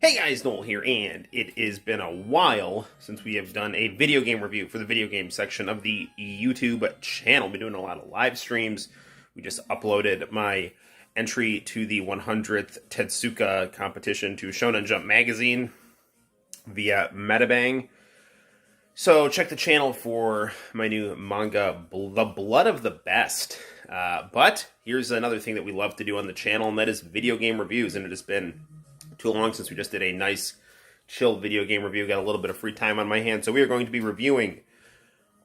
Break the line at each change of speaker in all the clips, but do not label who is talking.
Hey guys, Noel here, and it has been a while since we have done a video game review for the video game section of the YouTube channel. Been doing a lot of live streams. We just uploaded my entry to the 100th Tetsuka competition to Shonen Jump magazine via Metabang. So check the channel for my new manga, The Blood of the Best. But here's another thing that we love to do on the channel, and that is video game reviews, and it has been too long since we just did a nice, chill video game review. Got a little bit of free time on my hands, so we are going to be reviewing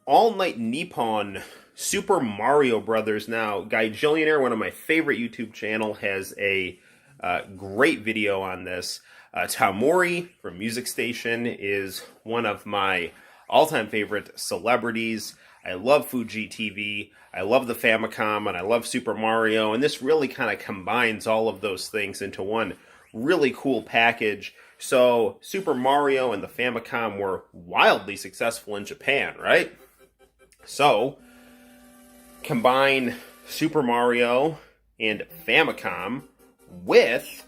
All Night Nippon Super Mario Brothers. Now, Guy Jillionaire, one of my favorite YouTube channel, has a great video on this. Tamori from Music Station is one of my all-time favorite celebrities. I love Fuji TV, I love the Famicom, and I love Super Mario, and this really kind of combines all of those things into one really cool package. So Super Mario and the Famicom were wildly successful in Japan, right? So combine Super Mario and Famicom with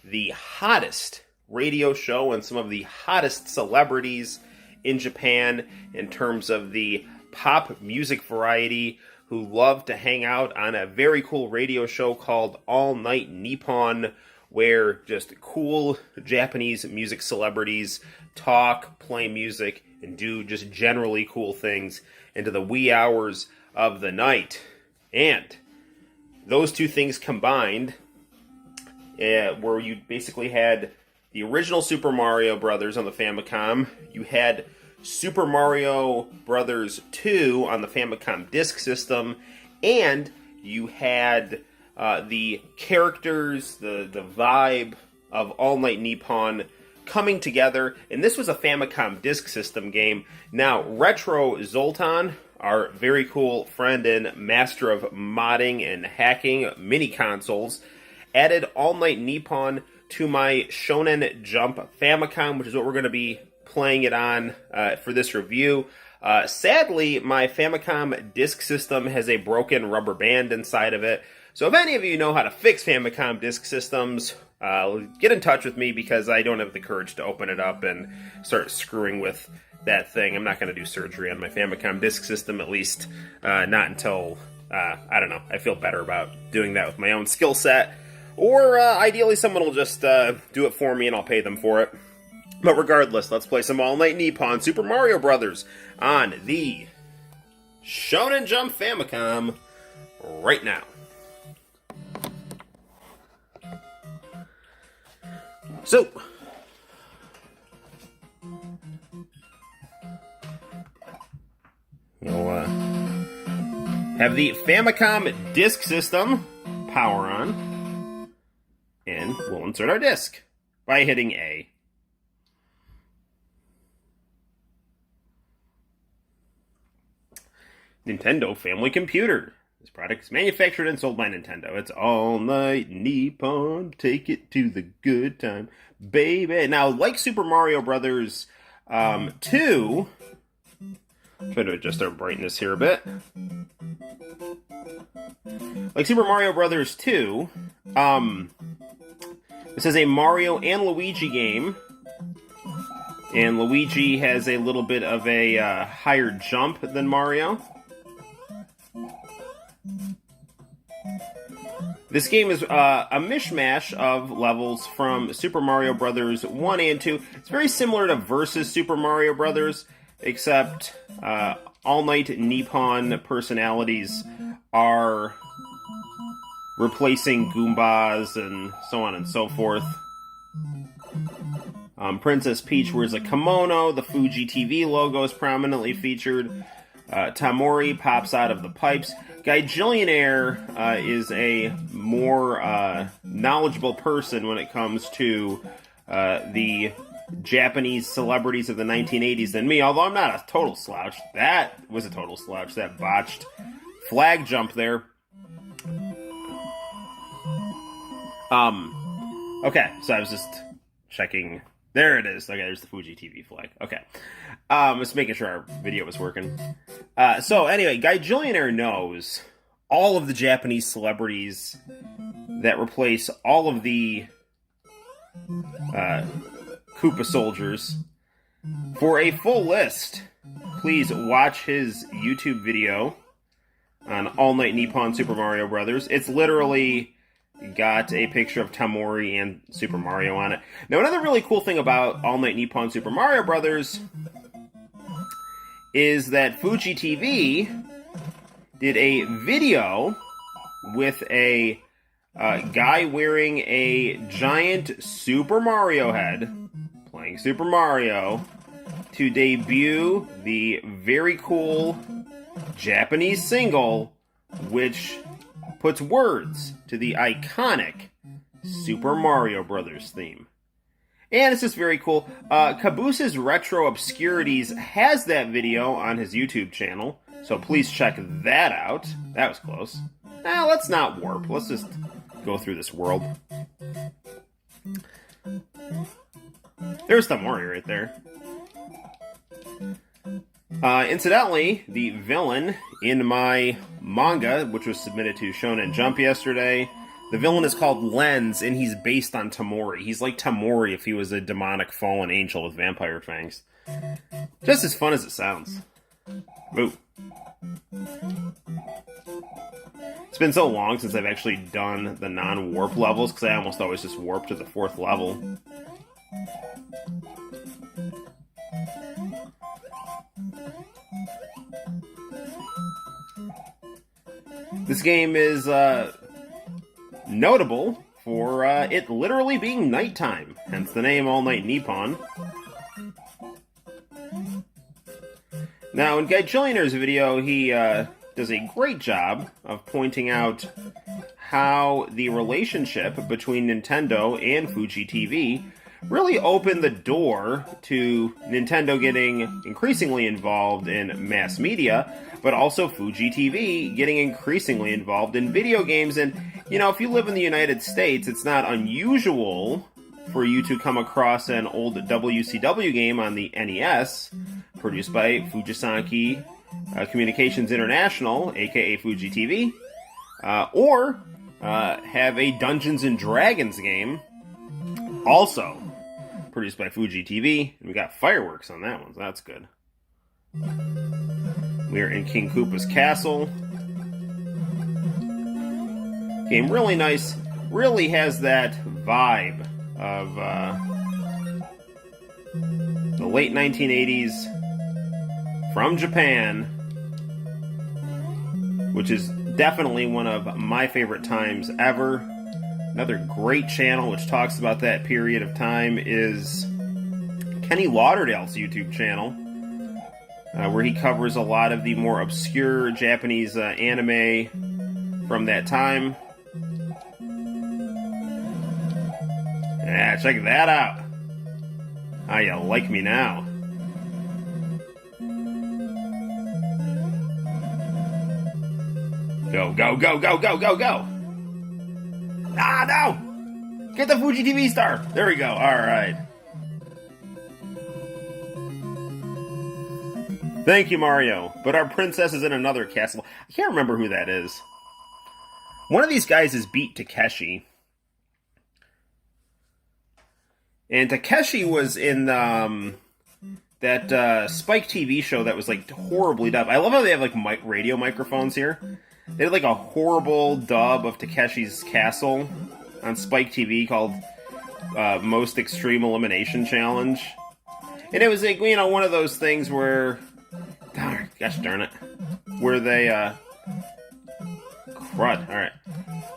the hottest radio show and some of the hottest celebrities in Japan in terms of the pop music variety, who love to hang out on a very cool radio show called All Night Nippon, where just cool Japanese music celebrities talk, play music, and do just generally cool things into the wee hours of the night. And those two things combined, where you basically had the original Super Mario Brothers on the Famicom, you had Super Mario Brothers 2 on the Famicom Disk System, and you had the characters, the vibe of All Night Nippon coming together, and this was a Famicom Disk System game. Now, Retro Zoltan, our very cool friend and master of modding and hacking mini consoles, added All Night Nippon to my Shonen Jump Famicom, which is what we're going to be playing it on for this review. Sadly, my Famicom Disk System has a broken rubber band inside of it. So if any of you know how to fix Famicom Disk Systems, get in touch with me, because I don't have the courage to open it up and start screwing with that thing. I'm not going to do surgery on my Famicom Disk System, at least not until, I don't know, I feel better about doing that with my own skill set. Or ideally someone will just do it for me and I'll pay them for it. But regardless, let's play some All Night Nippon Super Mario Brothers on the Shonen Jump Famicom right now. So, we'll have the Famicom Disk System power on, and we'll insert our disc by hitting A. Nintendo Family Computer. This product is manufactured and sold by Nintendo. It's All Night Nippon, take it to the good time, baby. Now, like Super Mario Brothers 2, try to adjust our brightness here a bit. Like Super Mario Brothers 2, this is a Mario and Luigi game. And Luigi has a little bit of a higher jump than Mario. This game is a mishmash of levels from Super Mario Brothers 1 and 2. It's very similar to Versus Super Mario Brothers, except All Night Nippon personalities are replacing Goombas and so on and so forth. Princess Peach wears a kimono. The Fuji TV logo is prominently featured. Tamori pops out of the pipes. Guy Jillionaire is a more knowledgeable person when it comes to the Japanese celebrities of the 1980s than me, although I'm not a total slouch. That was a total slouch, that botched flag jump there. Okay, so I was just checking. There it is. Okay, there's the Fuji TV flag. Okay. Just making sure our video was working. So anyway, Guy Jillionaire knows all of the Japanese celebrities that replace all of the Koopa soldiers. For a full list, please watch his YouTube video on All Night Nippon Super Mario Brothers. It's literally got a picture of Tamori and Super Mario on it. Now, another really cool thing about All Night Nippon Super Mario Brothers is that Fuji TV did a video with a guy wearing a giant Super Mario head, playing Super Mario, to debut the very cool Japanese single, which puts words to the iconic Super Mario Brothers theme. And it's just very cool. Cabooses Retro Obscurities has that video on his YouTube channel, so please check that out. That was close. Now, let's not warp. Let's just go through this world. There's Tamori right there. Incidentally, the villain in my manga, which was submitted to Shonen Jump yesterday, the villain is called Lens, and he's based on Tamori. He's like Tamori if he was a demonic fallen angel with vampire fangs. Just as fun as it sounds. Ooh. It's been so long since I've actually done the non-warp levels, because I almost always just warp to the 4th level. This game is notable for it literally being nighttime, hence the name All Night Nippon. Now, in Guy Chillionaires' video, he does a great job of pointing out how the relationship between Nintendo and Fuji TV really opened the door to Nintendo getting increasingly involved in mass media, but also Fuji TV getting increasingly involved in video games. And, you know, if you live in the United States, it's not unusual for you to come across an old WCW game on the NES, produced by Fujisankey Communications International, aka Fuji TV, or have a Dungeons and Dragons game, also produced by Fuji TV, and we got fireworks on that one, so that's good. We are in King Koopa's castle. Game really nice, really has that vibe of the late 1980s from Japan, which is definitely one of my favorite times ever. Another great channel which talks about that period of time is Kenny Lauderdale's YouTube channel, where he covers a lot of the more obscure Japanese anime from that time. Yeah, check that out. How you like me now? Go, go, go, go, go, go, go! Ah, no! Get the Fuji TV star! There we go, alright. Thank you, Mario. But our princess is in another castle. I can't remember who that is. One of these guys is Beat Takeshi. And Takeshi was in that Spike TV show that was like horribly dubbed. I love how they have like radio microphones here. They had like a horrible dub of Takeshi's Castle on Spike TV called Most Extreme Elimination Challenge. And it was like, you know, one of those things where, gosh darn it, where they, crud, alright.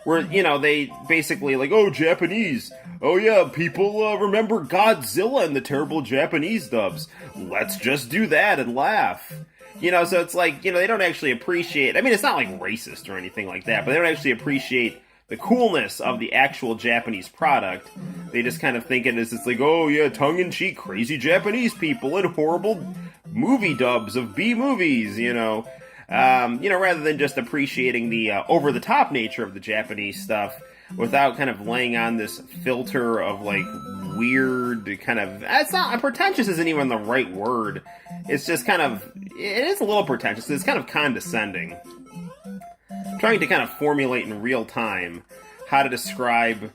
Where, you know, they basically like, oh, Japanese. Oh yeah, people remember Godzilla and the terrible Japanese dubs. Let's just do that and laugh. You know, so it's like, you know, they don't actually appreciate, I mean, it's not like racist or anything like that, but they don't actually appreciate the coolness of the actual Japanese product. They just kind of think it as it's like, oh yeah, tongue-in-cheek, crazy Japanese people and horrible movie dubs of B movies, you know, rather than just appreciating the over-the-top nature of the Japanese stuff without kind of laying on this filter of like weird kind of, it's not, pretentious isn't even the right word. It's just kind of, it is a little pretentious. It's kind of condescending. Trying to kind of formulate in real time how to describe,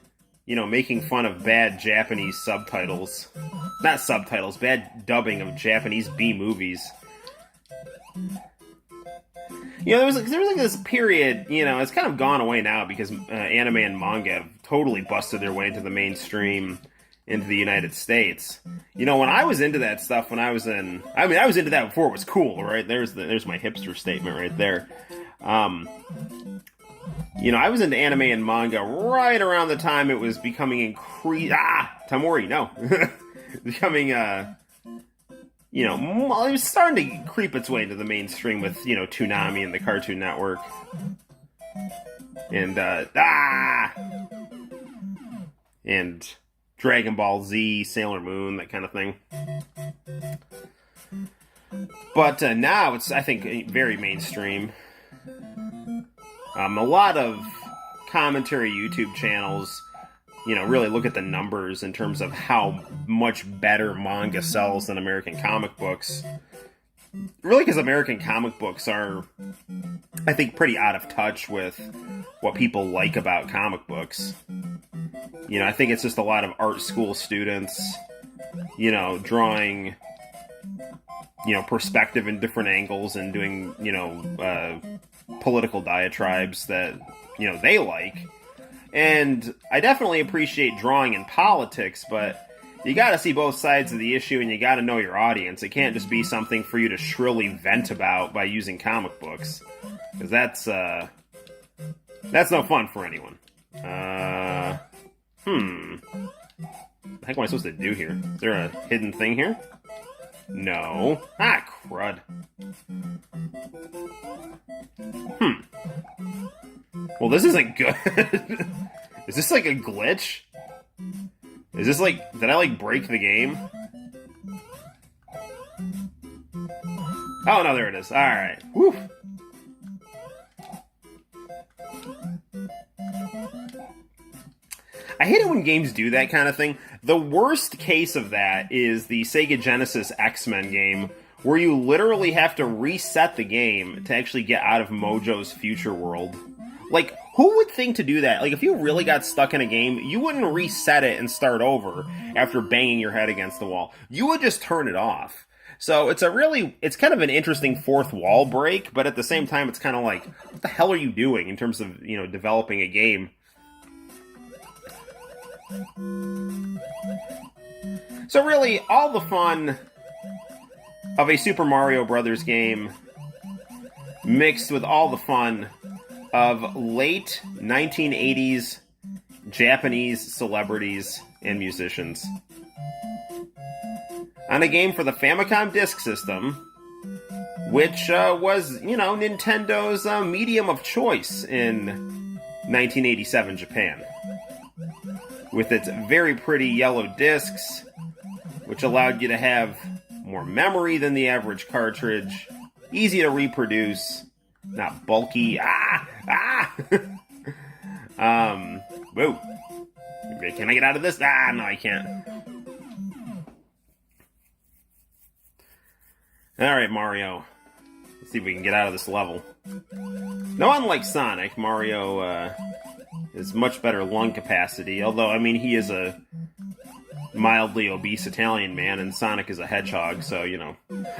making fun of bad Japanese subtitles. Not subtitles, bad dubbing of Japanese B movies. There was like this period, it's kind of gone away now because anime and manga have totally busted their way into the mainstream into the United States. When I was into that stuff I was into that before it was cool, right? There's my hipster statement right there. I was into anime and manga right around the time it was becoming Tamori, no. Becoming, it was starting to creep its way into the mainstream with, Toonami and the Cartoon Network. And, and Dragon Ball Z, Sailor Moon, that kind of thing. But now it's, I think, very mainstream. A lot of commentary YouTube channels, really look at the numbers in terms of how much better manga sells than American comic books. Really, because American comic books are, I think, pretty out of touch with what people like about comic books. I think it's just a lot of art school students, drawing, perspective in different angles and doing, political diatribes that, they like. And I definitely appreciate drawing in politics, but you gotta see both sides of the issue and you gotta know your audience. It can't just be something for you to shrilly vent about by using comic books. Because that's no fun for anyone. The heck am I supposed to do here? Is there a hidden thing here? No. Crud. Well, this isn't good. Is this like a glitch? Is this like... Did I break the game? Oh, no, there it is. Alright. Woo! I hate it when games do that kind of thing. The worst case of that is the Sega Genesis X-Men game, where you literally have to reset the game to actually get out of Mojo's future world. Who would think to do that? If you really got stuck in a game, you wouldn't reset it and start over after banging your head against the wall. You would just turn it off. So it's kind of an interesting fourth wall break, but at the same time, it's kind of like, what the hell are you doing in terms of, developing a game? So really, all the fun of a Super Mario Brothers game mixed with all the fun of late 1980s Japanese celebrities and musicians. On a game for the Famicom Disk System, which was, Nintendo's medium of choice in 1987 Japan. With its very pretty yellow discs, which allowed you to have more memory than the average cartridge, easy to reproduce, not bulky. Whoa. Can I get out of this? No, I can't. Alright, Mario. Let's see if we can get out of this level. Now, unlike Sonic, Mario has much better lung capacity, although, he is a mildly obese Italian man, and Sonic is a hedgehog, so,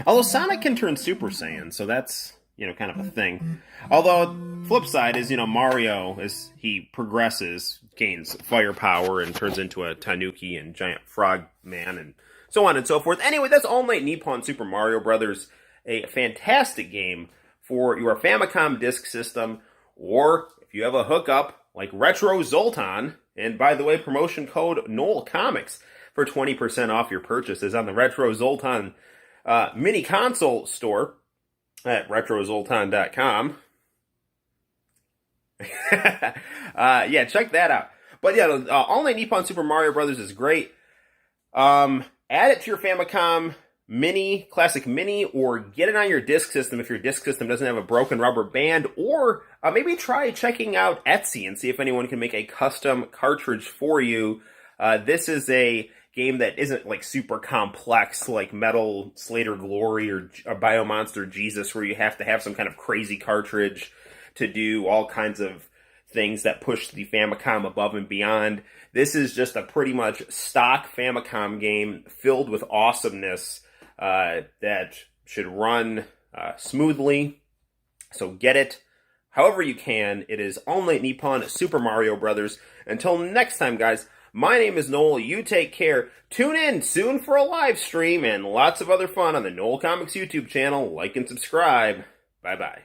Although Sonic can turn Super Saiyan, so that's, kind of a thing. Although, flip side is, Mario, as he progresses, gains firepower and turns into a tanuki and giant frog man, and so on and so forth. Anyway, that's All Night Nippon Super Mario Brothers, a fantastic game for your Famicom Disk System, or if you have a hookup like Retro Zoltan, and by the way, promotion code NOLComics for 20% off your purchases on the Retro Zoltan mini console store at retrozoltan.com. Yeah, check that out. But yeah, All Night Nippon Super Mario Brothers is great. Add it to your Famicom Mini, Classic Mini, or get it on your disk system if your disk system doesn't have a broken rubber band, or maybe try checking out Etsy and see if anyone can make a custom cartridge for you. This is a game that isn't super complex like Metal Slater Glory or Biomonster Jesus, where you have to have some kind of crazy cartridge to do all kinds of things that push the Famicom above and beyond. This is just a pretty much stock Famicom game filled with awesomeness that should run smoothly. So get it however you can. It is All Night Nippon Super Mario Brothers. Until next time, guys, my name is Noel. You take care. Tune in soon for a live stream and lots of other fun on the Noel Comics YouTube channel. Like and subscribe. Bye-bye.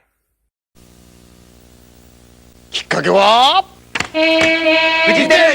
きっかけはフジテレビ